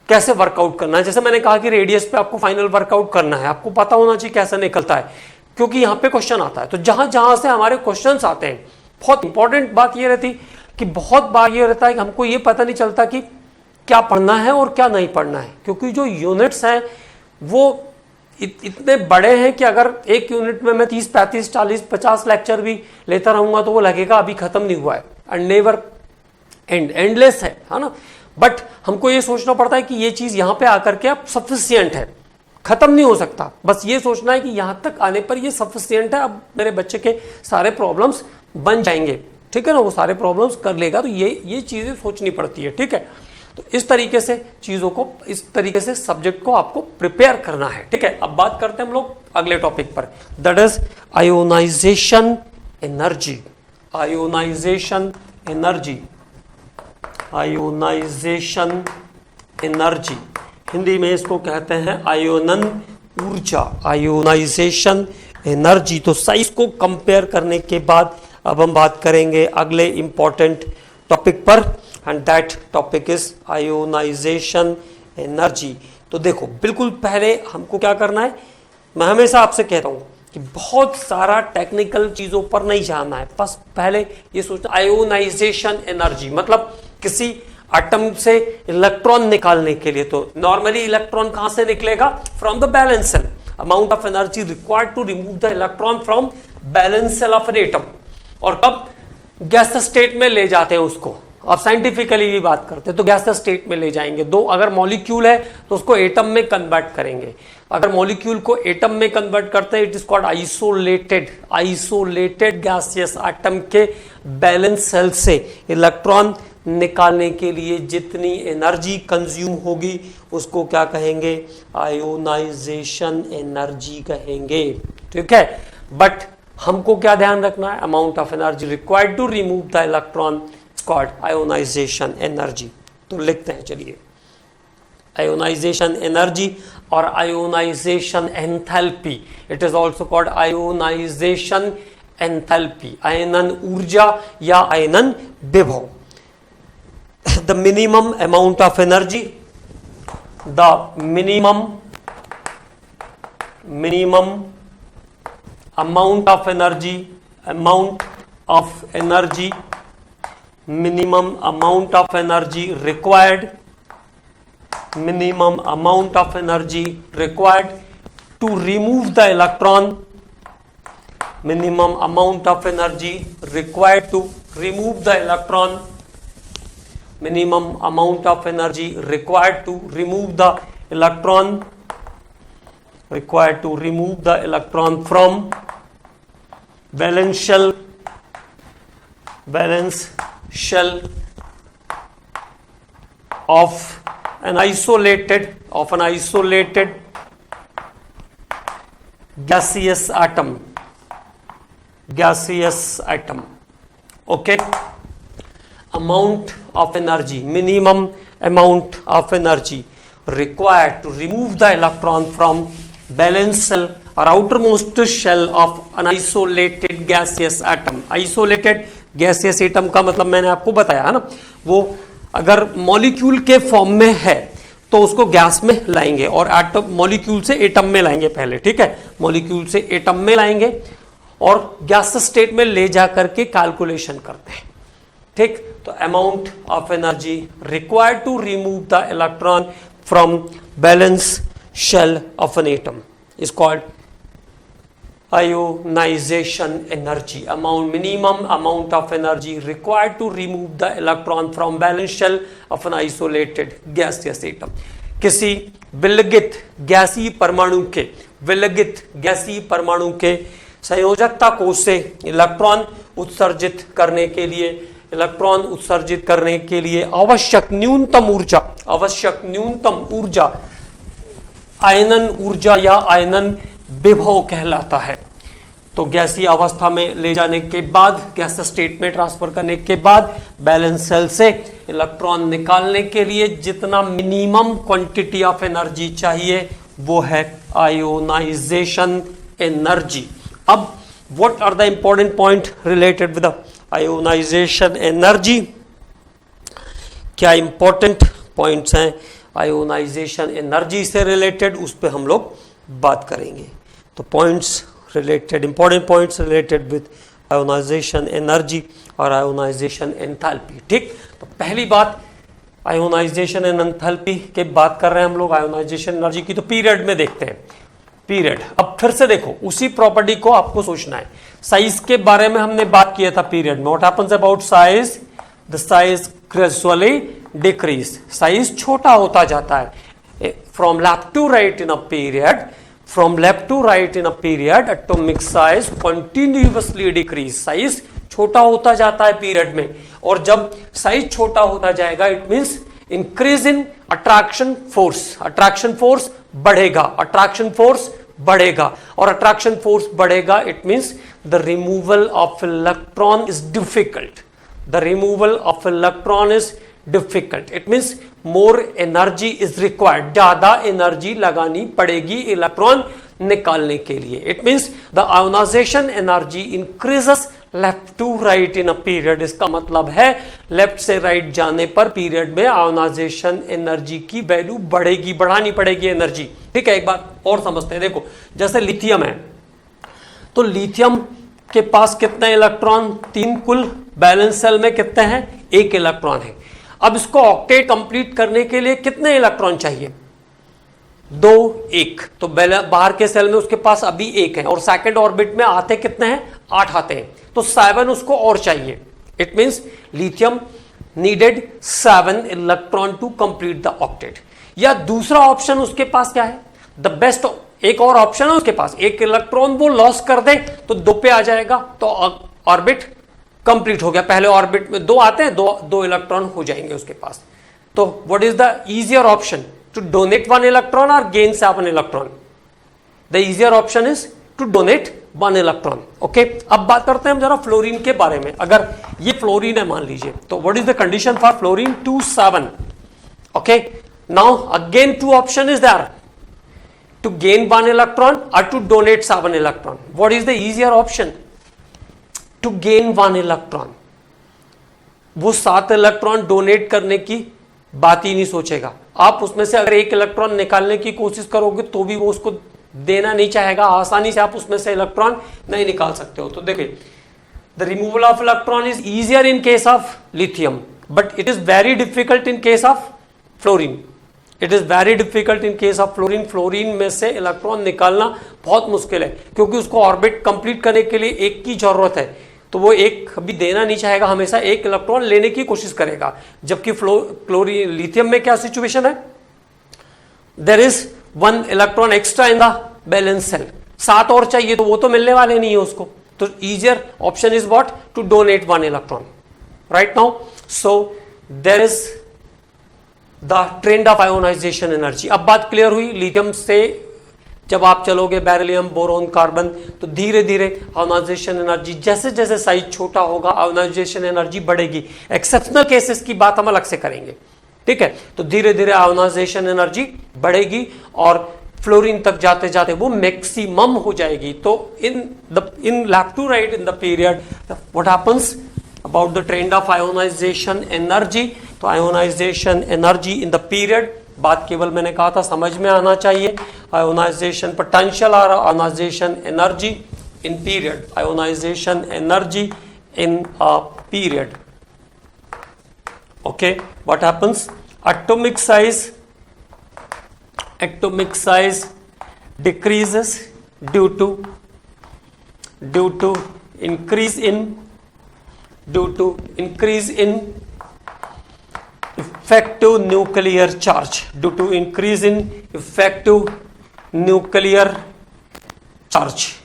कैसे वर्कआउट करना है। जैसे मैंने कहा कि रेडियस पे आपको फाइनल वर्कआउट करना है, आपको पता होना चाहिए कैसे निकलता है, क्योंकि यहाँ पे क्वेश्चन आता है। तो जहां जहां से हमारे क्वेश्चंस आते हैं, बहुत इंपॉर्टेंट बात ये रहती कि बहुत बार ये रहता है कि हमको ये पता नहीं चलता कि क्या पढ़ना है और क्या नहीं पढ़ना है, क्योंकि जो यूनिट्स हैं वो इतने बड़े हैं कि अगर एक यूनिट में मैं 30, 35, 40, 50 लेक्चर भी लेता रहूंगा तो वो लगेगा अभी खत्म नहीं हुआ है, एंड नेवर एंडलेस है ना। बट हमको ये सोचना पड़ता है कि ये चीज यहां पे आकर के अब सफिशियंट है, खत्म नहीं हो सकता। बस ये सोचना है कि यहां तक आने पर ये सफिशियंट है, अब मेरे बच्चे के सारे प्रॉब्लम्स बन जाएंगे, ठीक है ना, वो सारे प्रॉब्लम्स कर लेगा। तो ये चीजें सोचनी पड़ती है, ठीक है। तो इस तरीके से चीजों को, इस तरीके से सब्जेक्ट को आपको प्रिपेयर करना है, ठीक है। अब बात करते हैं हम लोग अगले टॉपिक पर, that is ionization energy. Ionization energy, ionization energy, Hindi में इसको कहते हैं आयोनन ऊर्जा, आयोनाइजेशन एनर्जी। तो साइज को कंपेयर करने के बाद अब हम बात करेंगे अगले इंपॉर्टेंट टॉपिक पर, and that topic is ionization energy. तो देखो, बिल्कुल पहले हमको क्या करना है, मैं हमेशा आपसे कहता हूं कि बहुत सारा टेक्निकल चीजों पर नहीं जाना है, बस पहले ये सोचना आयोनाइजेशन एनर्जी मतलब किसी एटम से इलेक्ट्रॉन निकालने के लिए। तो नॉर्मली इलेक्ट्रॉन कहां से निकलेगा, from the valence shell, amount of energy required to remove the electron from valence shell of an atom. और कब गैस स्टेट में ले जाते हैं उसको, आप साइंटिफिकली भी बात करते हैं तो गैस स्टेट में ले जाएंगे। दो अगर मॉलिक्यूल है तो उसको एटम में कन्वर्ट करेंगे, अगर मॉलिक्यूल को एटम में कन्वर्ट करते हैं it is called isolated, isolated gaseous atom के बैलेंस सेल से इलेक्ट्रॉन निकालने के लिए जितनी एनर्जी कंज्यूम होगी उसको क्या कहेंगे, आयोनाइजेशन एनर्जी कहेंगे, ठीक है। बट हमको क्या ध्यान रखना है, amount of energy required to remove the electron called ionisation energy. तो लिखते हैं, चलिए, आयोनाइजेशन एनर्जी और ionisation enthalpy, it is also called ionisation enthalpy, आयनन ऊर्जा या आयनन विभव। The minimum amount of energy, the minimum amount of energy, minimum amount of energy required, minimum amount of energy required to remove the electron, minimum amount of energy required to remove the electron, minimum amount of energy required to remove the electron, from valence shell of an isolated gaseous atom, okay। amount of energy, minimum amount of energy required to remove the electron from valence shell or outermost shell of an isolated gaseous atom। isolated gaseous atom का मतलब मैंने आपको बताया है ना, वो अगर molecule के फॉर्म में है तो उसको गैस में लाएंगे और एटम, मॉलिक्यूल से एटम में लाएंगे पहले, ठीक है, मॉलिक्यूल से एटम में लाएंगे और गैस स्टेट में ले जा करके कैलकुलेशन करते हैं, ठीक। तो amount of energy required to remove the electron from valence shell of an atom is called ionization energy. Minimum amount of energy required to remove the electron from valence shell of an isolated gaseous atom. किसी विलगित गैसीय परमाणु के संयोजकता कोश से electron उत्सर्जित करने के लिए आवश्यक न्यूनतम ऊर्जा आयनन ऊर्जा या आयनन विभव कहलाता है। तो गैसीय अवस्था में ले जाने के बाद, गैस स्टेट में ट्रांसफर करने के बाद बैलेंस सेल से इलेक्ट्रॉन निकालने के लिए जितना मिनिमम क्वांटिटी ऑफ एनर्जी चाहिए वो है आयोनाइजेशन एनर्जी। अब what are the important point related with the ionization energy? क्या इंपॉर्टेंट पॉइंट्स हैं आयोनाइजेशन एनर्जी से रिलेटेड, उस पर हम लोग बात करेंगे। तो points related, important points related with ionization energy और आयोनाइजेशन एंथैल्पी। ठीक, तो पहली बात आयोनाइजेशन एंड एंथैल्पी के बात कर रहे हैं हम लोग आयोनाइजेशन एनर्जी की, तो पीरियड में देखते हैं। पीरियड, अब फिर से देखो उसी प्रॉपर्टी को आपको सोचना है। साइज के बारे में हमने बात किया था पीरियड में। What happens about size? The size gradually decrease, size छोटा होता जाता है। From left to right in a period atomic size continuously decrease, size छोटा होता जाता है पीरियड में। और जब साइज छोटा होता जाएगा it means increase in attraction force, attraction force बढ़ेगा, और अट्रैक्शन फोर्स बढ़ेगा it means the removal of electron is difficult, it means more energy is required, ज्यादा एनर्जी लगानी पड़ेगी इलेक्ट्रॉन निकालने के लिए। It means the ionization energy increases left to right in a period. इसका मतलब है लेफ्ट से राइट जाने पर पीरियड में आयोनाइजेशन एनर्जी की वैल्यू बढ़ेगी, बढ़ानी पड़ेगी एनर्जी। ठीक है, एक बात और समझते हैं। देखो जैसे लिथियम है, तो लिथियम के पास कितने इलेक्ट्रॉन? 3 कुल। बैलेंस सेल में कितने हैं? 1 इलेक्ट्रॉन है। अब इसको ऑक्टेट कंप्लीट करने के लिए कितने इलेक्ट्रॉन चाहिए? 2, 1। तो बाहर के सेल में उसके पास अभी 1 है, और सेकंड ऑर्बिट में आते कितने हैं? 8 आते हैं, तो 7 उसको और चाहिए। It means lithium needed 7 electron to complete the octet. या दूसरा ऑप्शन उसके पास क्या है? द बेस्ट, एक और ऑप्शन है उसके पास, 1 इलेक्ट्रॉन वो लॉस कर दे तो 2 पे आ जाएगा, तो ऑर्बिट कंप्लीट हो गया। पहले ऑर्बिट में 2 आते हैं, 2 इलेक्ट्रॉन हो जाएंगे उसके पास। तो what is the easier option? To donate 1 electron और gain 7 electron? The easier option is to donate 1 electron. Okay, अब बात करते हैं हम जरा फ्लोरीन के बारे में। अगर ये फ्लोरीन है मान लीजिए, तो what is the condition for fluorine? 2, 7। Okay, now again 2 option is there, to gain 1 electron और to donate 7 electron. What is the easier option? To gain 1 electron. वो 7 इलेक्ट्रॉन डोनेट करने की बात ही नहीं सोचेगा। आप उसमें से अगर 1 इलेक्ट्रॉन निकालने की कोशिश करोगे तो भी वो उसको देना नहीं चाहेगा, आसानी से आप उसमें से इलेक्ट्रॉन नहीं निकाल सकते हो। तो देखिए, the removal of electron is easier in case of lithium, but it is very difficult in case of fluorine. Fluorine में से इलेक्ट्रॉन निकालना बहुत मुश्किल है, क्योंकि उसको ऑर्बिट कंप्लीट करने के लिए 1 की जरूरत है। तो वो 1 कभी देना नहीं चाहेगा, हमेशा 1 इलेक्ट्रॉन लेने की कोशिश करेगा। जबकि लिथियम में क्या सिचुएशन है? There is 1 electron extra in the valence shell, 7 और चाहिए, तो वो तो मिलने वाले नहीं है उसको। तो easier option is what? To donate 1 electron. Right now, so there is the trend of ionisation energy. अब बात क्लियर हुई। लिथियम से जब आप चलोगे बेरिलियम, बोरोन, कार्बन, तो धीरे धीरे आयोनाइजेशन एनर्जी, जैसे जैसे साइज छोटा होगा आयोनाइजेशन एनर्जी बढ़ेगी। एक्सेप्शनल केसेस की बात हम अलग से करेंगे। ठीक है, तो धीरे धीरे आयोनाइजेशन एनर्जी बढ़ेगी और फ्लोरीन तक जाते जाते वो मैक्सिमम हो जाएगी। तो in left to right in the period what happens about the trend of ionisation energy? तो ionisation energy in the period, बात केवल मैंने कहा था समझ में आना चाहिए। आयोनाइजेशन पोटेंशियल और ionisation energy in period, ionisation energy in a period. Okay, what happens? Atomic size atomic size decreases due to increase in effective nuclear charge, due to increase in effective nuclear charge.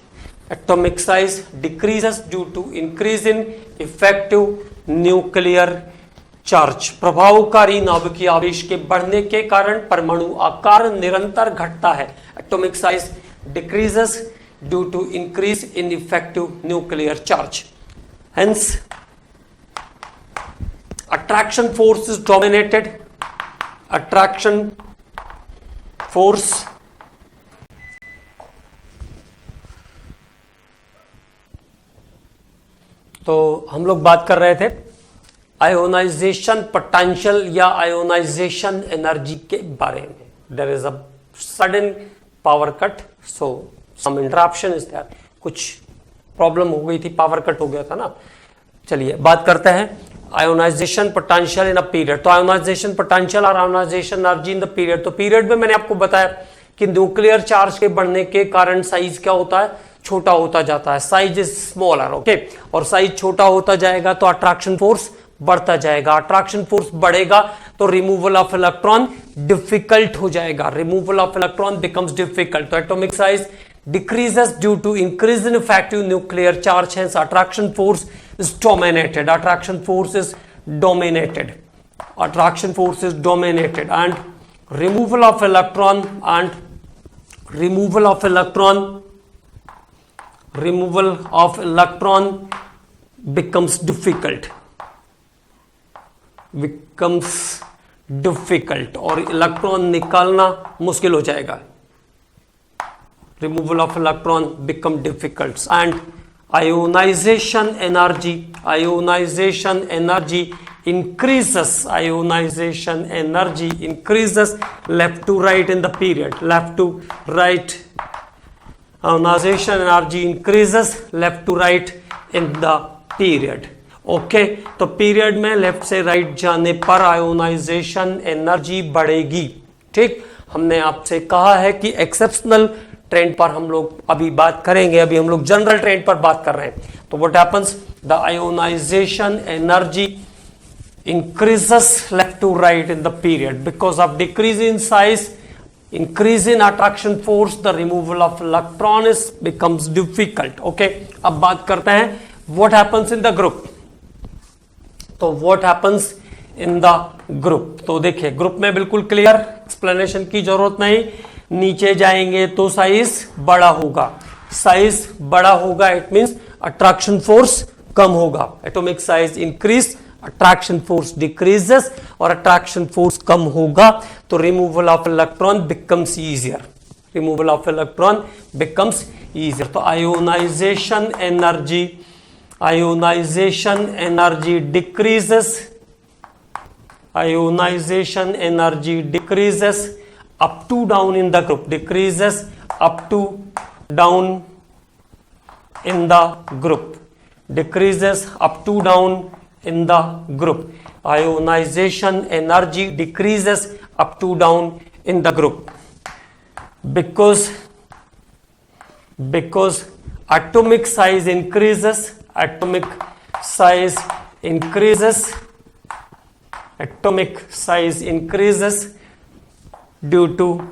Atomic size decreases due to increase in effective nuclear charge. प्रभावकारी नाभिकीय आवेश के बढ़ने के कारण परमाणु आकार निरंतर घटता है। Atomic size decreases due to increase in effective nuclear charge. Hence attraction force is dominated. Attraction force तो हम लोग बात कर रहे थे आयोनाइजेशन पोटेंशियल या आयोनाइजेशन एनर्जी के बारे में। There is a sudden power cut, so some interruption is there, कुछ प्रॉब्लम हो गई थी, पावर कट हो गया था ना। चलिए बात करते हैं ionization potential in a period. तो आयोनाइजेशन पोटेंशियल और ionisation energy in the period. तो पीरियड में मैंने आपको बताया कि न्यूक्लियर चार्ज के बढ़ने के कारण साइज क्या होता है, छोटा होता जाता है। Size is smaller, okay. और साइज छोटा होता जाएगा तो अट्रैक्शन फोर्स बढ़ता जाएगा। अट्रैक्शन फोर्स बढ़ेगा तो रिमूवल ऑफ इलेक्ट्रॉन डिफिकल्ट हो जाएगा। Removal of electron becomes difficult. तो atomic size decreases due to increase in effective nuclear charge, hence attraction force is dominated. Attraction force is dominated. Attraction force is dominated, and removal of electron becomes difficult और electron निकालना मुश्किल हो जाएगा। Removal of electron become difficult, and ionization energy increases. Ionization energy increases left to right in the period. Left to right. Ionization energy increases left to right in the period. Okay तो period में left से right जाने पर ionization energy बढ़ेगी। ठीक, हमने आपसे कहा है कि एक्सेप्शनल ट्रेंड पर हम लोग अभी बात करेंगे, अभी हम लोग जनरल ट्रेंड पर बात कर रहे हैं। तो what happens, the ionization energy increases left to right in the period because of decrease in size, increase in attraction force, the removal of electron is becomes difficult. Okay, अब बात करते हैं what happens in the group। तो what happens in the group, तो देखिए group में बिल्कुल clear, explanation की जरूरत नहीं। नीचे जाएंगे तो साइज बड़ा होगा, साइज बड़ा होगा इट मींस अट्रैक्शन फोर्स कम होगा। Atomic size increase, attraction force decreases, और अट्रैक्शन फोर्स कम होगा तो removal of electron becomes easier. Removal of electron becomes easier. तो ionisation energy decreases, ionisation energy decreases up to down in the group, decreases up to down in the group, decreases up to down in the group. Ionization energy decreases up to down in the group because atomic size increases, atomic size increases due to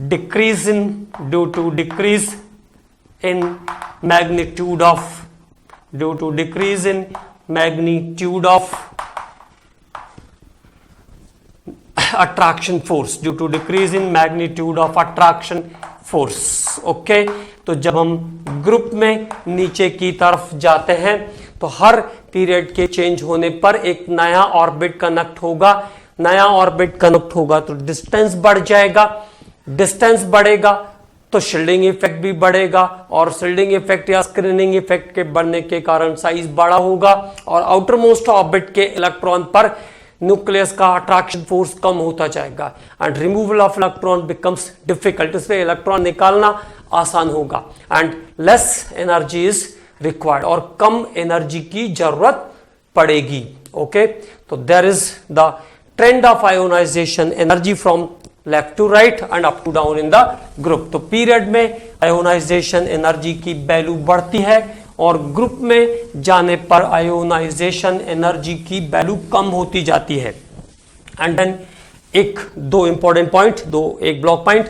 decrease in magnitude of attraction force, due to decrease in magnitude of attraction force। Okay, तो जब हम group में नीचे की तरफ जाते हैं तो हर पीरियड के चेंज होने पर एक नया ऑर्बिट कनेक्ट होगा। नया ऑर्बिट कनेक्ट होगा तो डिस्टेंस बढ़ जाएगा, डिस्टेंस बढ़ेगा तो शील्डिंग इफेक्ट भी बढ़ेगा, और शील्डिंग इफेक्ट या स्क्रीनिंग इफेक्ट के बढ़ने के कारण साइज बड़ा होगा, और आउटर मोस्ट ऑर्बिट के इलेक्ट्रॉन पर न्यूक्लियस का अट्रैक्शन फोर्स कम होता जाएगा and removal of electron becomes difficult. इसलिए इलेक्ट्रॉन निकालना आसान होगा and less energy is required, और कम एनर्जी की जरूरत पड़ेगी। ओके, तो there is the trend of ionization energy from left to right and up to down in the group. तो पीरियड में आयोनाइजेशन एनर्जी की वैल्यू बढ़ती है और ग्रुप में जाने पर आयोनाइजेशन एनर्जी की वैल्यू कम होती जाती है। एंड देन दो इंपॉर्टेंट पॉइंट, एक ब्लॉक पॉइंट,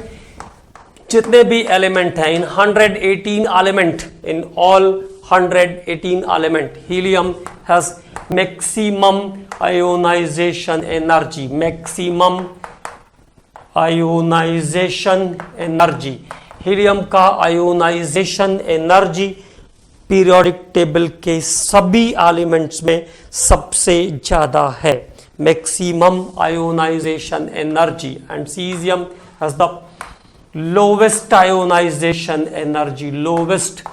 जितने भी एलिमेंट हैं इन 118 element, in all 118 element, helium has maximum ionization energy, maximum ionization energy. Helium का आयोनाइजेशन एनर्जी पीरियोडिक टेबल के सभी एलिमेंट्स में सबसे ज्यादा है, maximum ionization energy. And caesium has the lowest ionization energy, lowest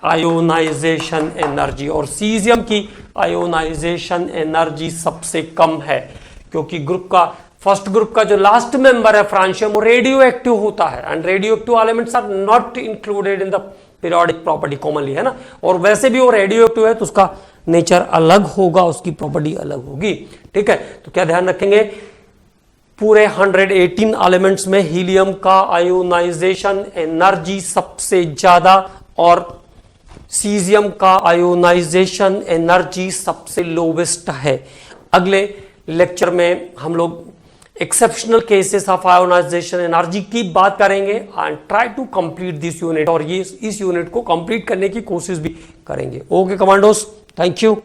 ionization energy. और caesium की ionization energy सबसे कम है क्योंकि ग्रुप का फर्स्ट ग्रुप का जो लास्ट मेंबर है फ्रांशियम, वो रेडियो एक्टिव होता है and radioactive elements are not included in the periodic property commonly, है ना। और वैसे भी वो रेडियो एक्टिव है तो उसका नेचर अलग होगा, उसकी प्रॉपर्टी अलग होगी, ठीक है। तो क्या ध्यान रखेंगे, पूरे 118 एलिमेंट्स में हीलियम का आयोनाइजेशन एनर्जी सबसे ज्यादा और सीजियम का आयोनाइजेशन एनर्जी सबसे लोवेस्ट है। अगले लेक्चर में हम लोग exceptional cases of ionisation energy की बात करेंगे and try to complete this unit, और ये इस यूनिट को कंप्लीट करने की कोशिश भी करेंगे। Okay commandos, thank you.